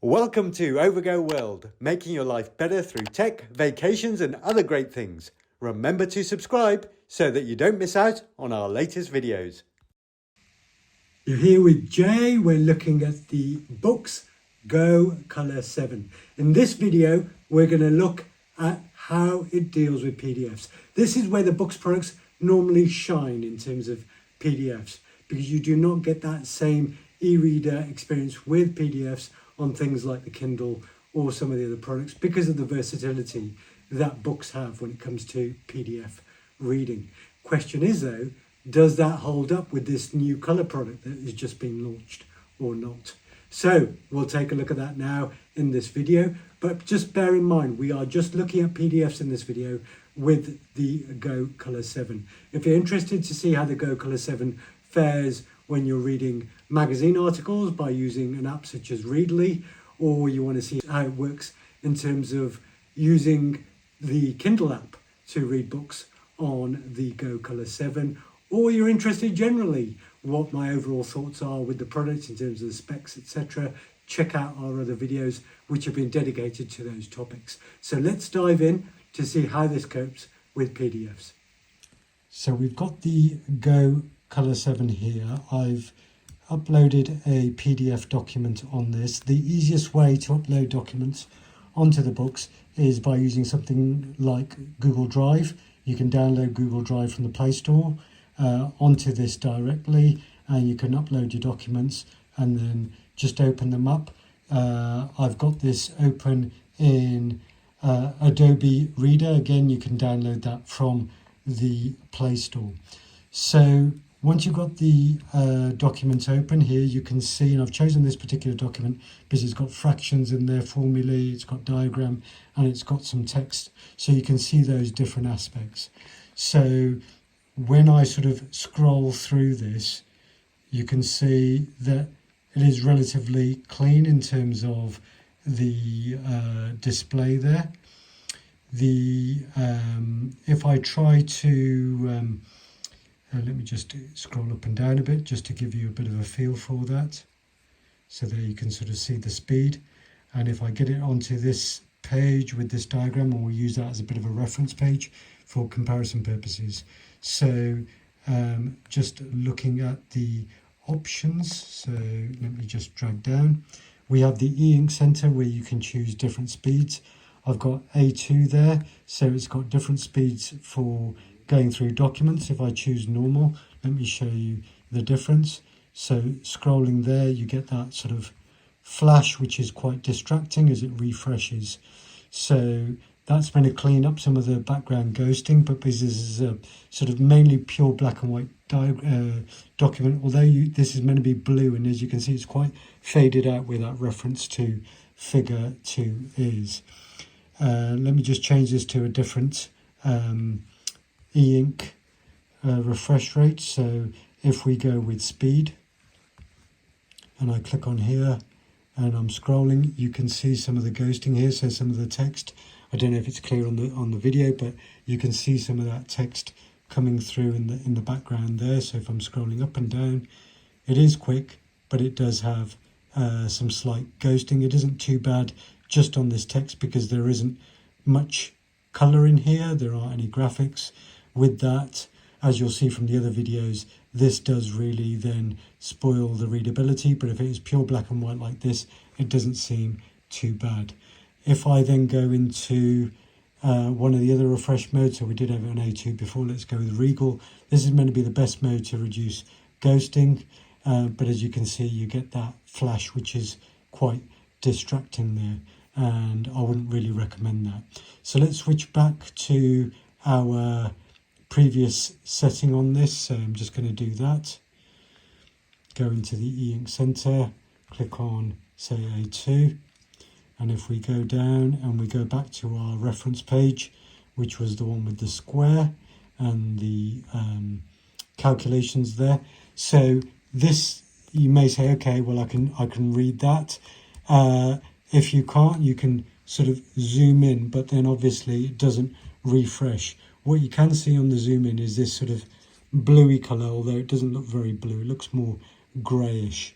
Welcome to Overgo World, making your life better through tech, vacations and other great things. Remember to subscribe so that you don't miss out on our latest videos. You're here with Jay. We're looking at the BOOX Go Color 7. In this video, we're going to look at how it deals with PDFs. This is where the BOOX products normally shine in terms of PDFs, because you do not get that same e-reader experience with PDFs on things like the Kindle or some of the other products, because of the versatility that books have when it comes to PDF reading. Question is though, does that hold up with this new colour product that is just being launched or not? So we'll take a look at that now in this video, but just bear in mind, we are just looking at PDFs in this video with the Go Color 7. If you're interested to see how the Go Color 7 fares when you're reading magazine articles by using an app such as Readability, or you want to see how it works in terms of using the Kindle app to read books on the Go Color 7, or you're interested generally what my overall thoughts are with the product in terms of the specs, etc., check out our other videos which have been dedicated to those topics. So let's dive in to see how this copes with PDFs. So we've got the Go Color 7 here. I've uploaded a PDF document on this. The easiest way to upload documents onto the books is by using something like Google Drive. You can download Google Drive from the Play Store onto this directly, and you can upload your documents and then just open them up. I've got this open in Adobe Reader. Again, you can download that from the Play Store. So once you've got the document open here, you can see, and I've chosen this particular document because it's got fractions in there, formulae, it's got diagram, and it's got some text. So you can see those different aspects. So when I sort of scroll through this, you can see that it is relatively clean in terms of the display there. If I try to let me just scroll up and down a bit just to give you a bit of a feel for that. So there you can sort of see the speed. And if I get it onto this page with this diagram, and we'll use that as a bit of a reference page for comparison purposes. So just looking at the options, so let me just drag down. We have the e-ink center where you can choose different speeds. I've got A2 there, so it's got different speeds for going through documents. If I choose normal, let me show you the difference. So scrolling there, you get that sort of flash, which is quite distracting as it refreshes. So that's going to clean up some of the background ghosting, but because this is a sort of mainly pure black and white document, although this is meant to be blue, and as you can see, it's quite faded out where that reference to figure 2 is. Let me just change this to a different e-ink refresh rate. So if we go with speed and I click on here and I'm scrolling, you can see some of the ghosting here. So some of the text, I don't know if it's clear on the video, but you can see some of that text coming through in the background there. So if I'm scrolling up and down, it is quick, but it does have some slight ghosting. It isn't too bad just on this text because there isn't much color in here. There aren't any graphics. With that, as you'll see from the other videos, this does really then spoil the readability, but if it is pure black and white like this, it doesn't seem too bad. If I then go into one of the other refresh modes, so we did have it on A2 before, let's go with Regal. This is meant to be the best mode to reduce ghosting, but as you can see, you get that flash, which is quite distracting there, and I wouldn't really recommend that. So let's switch back to our previous setting on this. So I'm just going to do that. Go into the e-ink center, click on say A2, and if we go down and we go back to our reference page, which was the one with the square and the calculations there. So this, you may say, okay, well I can read that. If you can't, you can sort of zoom in, but then obviously it doesn't refresh. What you can see on the zoom in is this sort of bluey colour, although it doesn't look very blue, it looks more greyish.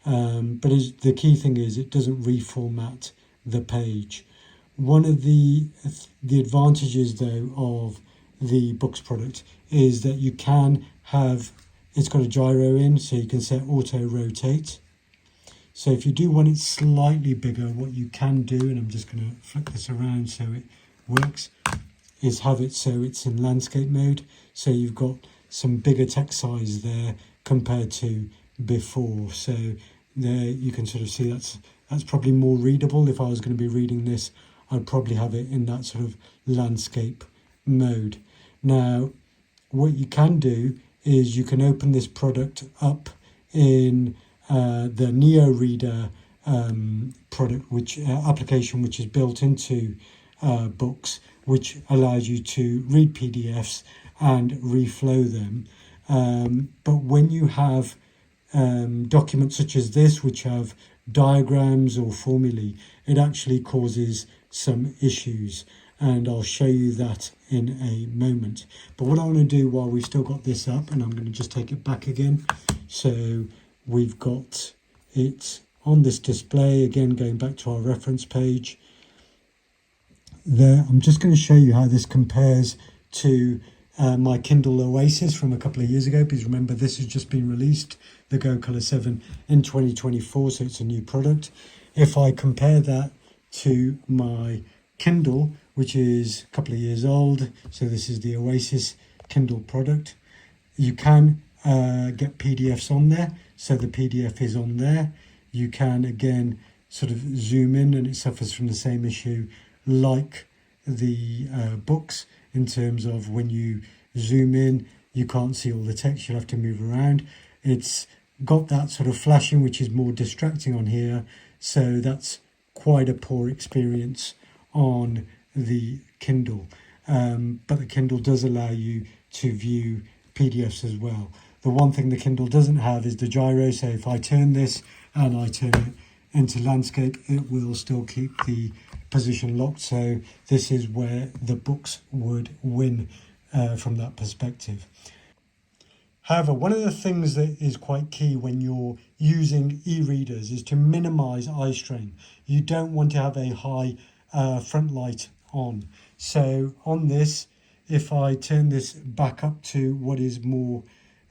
the key thing is it doesn't reformat the page. One of the advantages though of the BOOX product is that you can have, it's got a gyro in, so you can set auto rotate. So if you do want it slightly bigger, what you can do, and I'm just going to flip this around so it works, is have it so it's in landscape mode. So you've got some bigger text size there compared to before. So there you can sort of see that's probably more readable. If I was going to be reading this, I'd probably have it in that sort of landscape mode. Now, what you can do is you can open this product up in the Neo Reader product, which application which is built into BOOX, which allows you to read PDFs and reflow them. But when you have documents such as this, which have diagrams or formulae, it actually causes some issues, and I'll show you that in a moment. But what I want to do while we've still got this up, and I'm going to just take it back again, so we've got it on this display again, going back to our reference page there. I'm just going to show you how this compares to my Kindle Oasis from a couple of years ago, because remember this has just been released, the Go Color 7 in 2024, so it's a new product. If I compare that to my Kindle, which is a couple of years old, so this is the Oasis Kindle product, you can get PDFs on there, so the PDF is on there. You can again sort of zoom in, and it suffers from the same issue like the BOOX, in terms of when you zoom in you can't see all the text, you have to move around. It's got that sort of flashing which is more distracting on here, so that's quite a poor experience on the Kindle. But the Kindle does allow you to view PDFs as well. The one thing the Kindle doesn't have is the gyro, so if I turn this and I turn it into landscape, it will still keep the position locked. So this is where the BOOX would win from that perspective. However, one of the things that is quite key when you're using e-readers is to minimize eye strain. You don't want to have a high front light on. So on this, if I turn this back up to what is more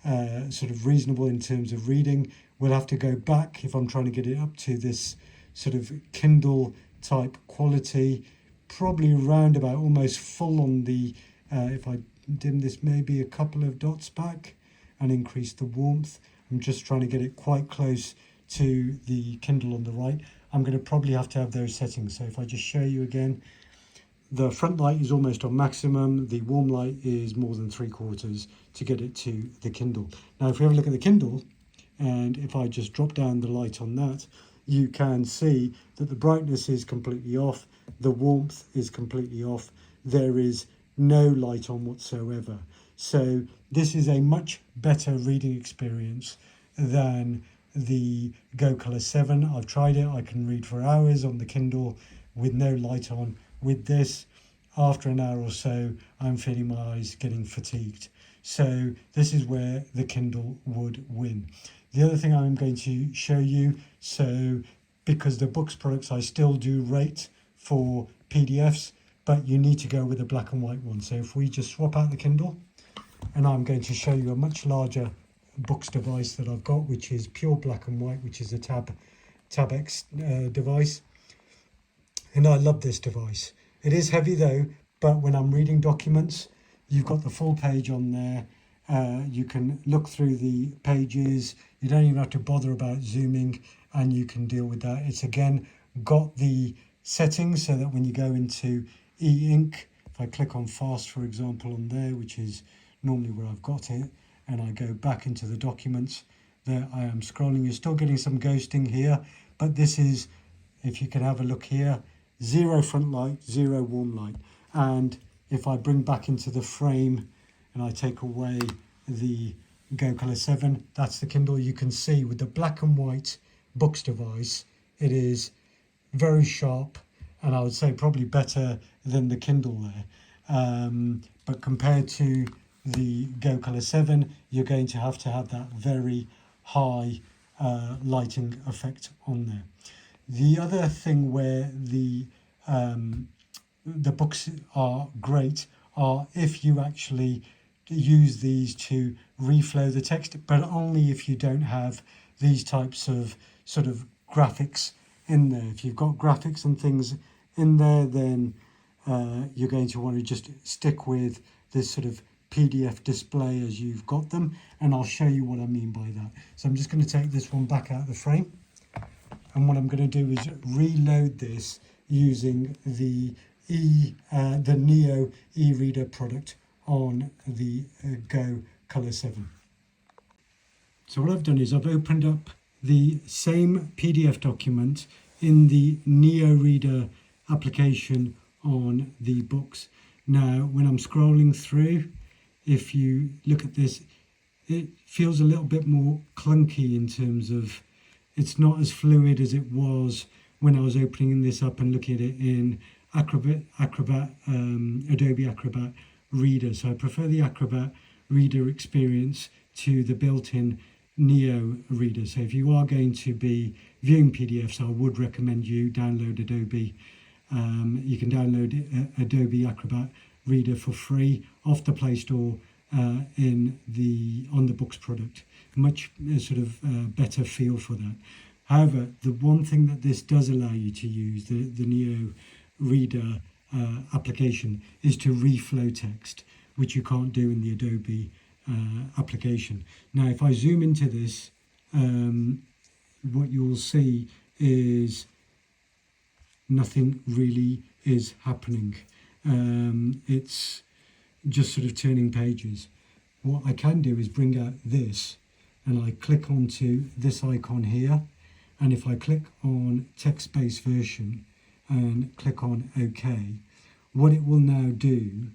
sort of reasonable in terms of reading, we'll have to go back if I'm trying to get it up to this sort of Kindle type quality, probably around about almost full on the, if I dim this maybe a couple of dots back and increase the warmth, I'm just trying to get it quite close to the Kindle on the right. I'm going to probably have to have those settings. So if I just show you again, the front light is almost on maximum, the warm light is more than 3/4 to get it to the Kindle. Now if we have a look at the Kindle, and if I just drop down the light on that, you can see that the brightness is completely off, the warmth is completely off, there is no light on whatsoever. So this is a much better reading experience than the Go Color 7. I've tried it, I can read for hours on the Kindle with no light on. With this, after an hour or so, I'm feeling my eyes getting fatigued. So this is where the Kindle would win. The other thing I'm going to show you, so because the BOOX products I still do rate for PDFs, but you need to go with a black and white one. So if we just swap out the Kindle, and I'm going to show you a much larger BOOX device that I've got, which is pure black and white, which is a Tab X device. And I love this device. It is heavy though, but when I'm reading documents, you've got the full page on there. You can look through the pages. You don't even have to bother about zooming, and you can deal with that. It's again got the settings so that when you go into e-ink, if I click on fast, for example, on there, which is normally where I've got it, and I go back into the documents, there I am scrolling. You're still getting some ghosting here, but this is, if you can have a look here, 0 front light, 0 warm light. And if I bring back into the frame and I take away the Go Color 7, that's the Kindle. You can see with the black and white BOOX device, it is very sharp, and I would say probably better than the Kindle there. But compared to the Go Color 7, you're going to have that very high lighting effect on there. The other thing where the books are great are if you actually use these to reflow the text, but only if you don't have these types of sort of graphics in there. If you've got graphics and things in there, then you're going to want to just stick with this sort of PDF display as you've got them, and I'll show you what I mean by that. So I'm just going to take this one back out of the frame, and what I'm going to do is reload this using the Neo e-reader product on the Go Color 7. So what I've done is I've opened up the same PDF document in the Neo Reader application on the books. Now when I'm scrolling through, if you look at this, it feels a little bit more clunky in terms of it's not as fluid as it was when I was opening this up and looking at it in Adobe Acrobat Reader. So I prefer the Acrobat Reader experience to the built-in Neo Reader. So if you are going to be viewing PDFs, I would recommend you download Adobe. You can download Adobe Acrobat Reader for free off the Play Store on the Books product. Much sort of better feel for that. However, the one thing that this does allow you to use, the Neo Reader application, is to reflow text, which you can't do in the Adobe application. Now, if I zoom into this, what you'll see is nothing really is happening. It's just sort of turning pages. What I can do is bring out this, and I click onto this icon here, and if I click on text-based version and click on OK, what it will now do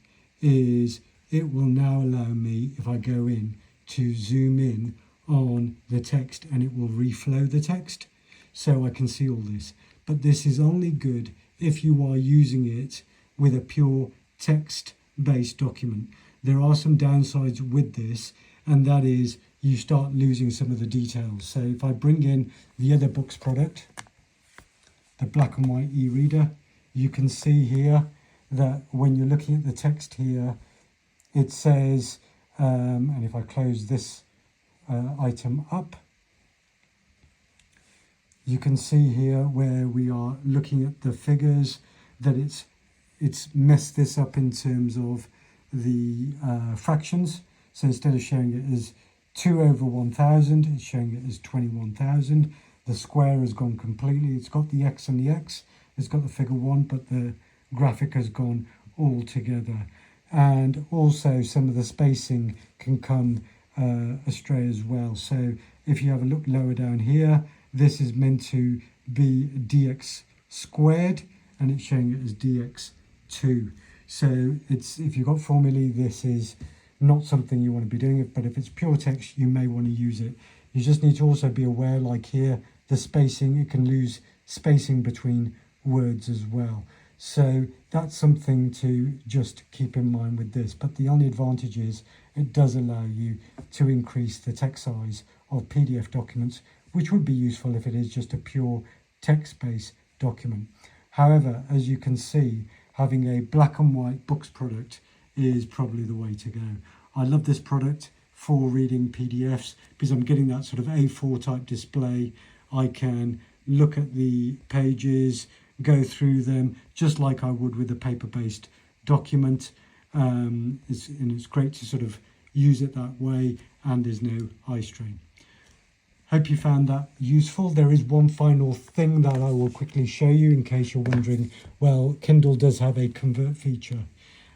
is it will now allow me, if I go in, to zoom in on the text, and it will reflow the text so I can see all this. But this is only good if you are using it with a pure text-based document. There are some downsides with this, and that is you start losing some of the details. So if I bring in the other books product, the black and white e-reader, you can see here that when you're looking at the text here, it says, and if I close this item up, you can see here where we are looking at the figures that it's messed this up in terms of the fractions. So instead of showing it as 2 over 1000, it's showing it as 21,000. The square has gone completely. It's got the X and the X. It's got the figure 1, but the graphic has gone all together. And also some of the spacing can come astray as well. So if you have a look lower down here, this is meant to be dx squared, and it's showing it as dx2. So if you've got formulae, this is not something you want to be doing it, but if it's pure text, you may want to use it. You just need to also be aware, like here, the spacing, it can lose spacing between words as well. So that's something to just keep in mind with this. But the only advantage is it does allow you to increase the text size of PDF documents, which would be useful if it is just a pure text-based document. However, as you can see, having a black and white books product is probably the way to go. I love this product for reading PDFs because I'm getting that sort of A4 type display. I can look at the pages, go through them just like I would with a paper-based document. It's great to sort of use it that way, and there's no eye strain. Hope you found that useful. There is one final thing that I will quickly show you in case you're wondering. Well, Kindle does have a convert feature,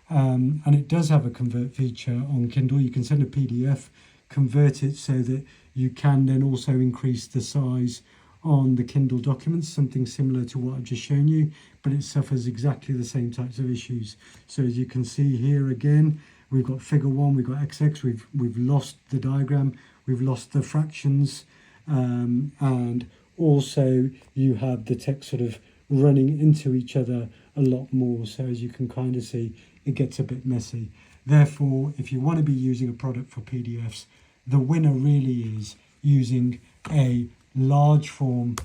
and it does have a convert feature on Kindle. You can send a PDF, convert it so that you can then also increase the size on the Kindle documents, something similar to what I've just shown you, but it suffers exactly the same types of issues. So as you can see here again, we've got figure 1, we've got XX, we've lost the diagram, we've lost the fractions, and also you have the text sort of running into each other a lot more. So as you can kind of see, it gets a bit messy. Therefore, if you want to be using a product for PDFs, the winner really is using a large form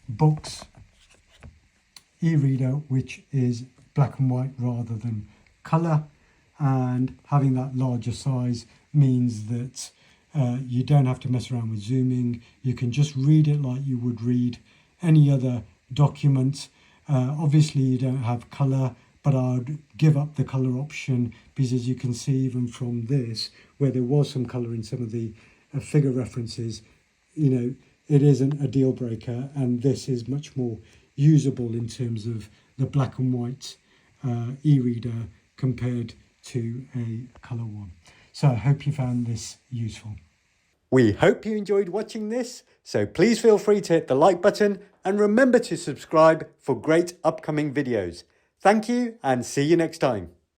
BOOX e-reader, which is black and white rather than colour, and having that larger size means that you don't have to mess around with zooming. You can just read it like you would read any other document. Obviously you don't have colour, but I'd give up the colour option, because as you can see even from this, where there was some colour in some of the figure references, you know, it isn't a deal breaker, and this is much more usable in terms of the black and white e-reader compared to a colour one. So I hope you found this useful. We hope you enjoyed watching this, so please feel free to hit the like button and remember to subscribe for great upcoming videos. Thank you and see you next time.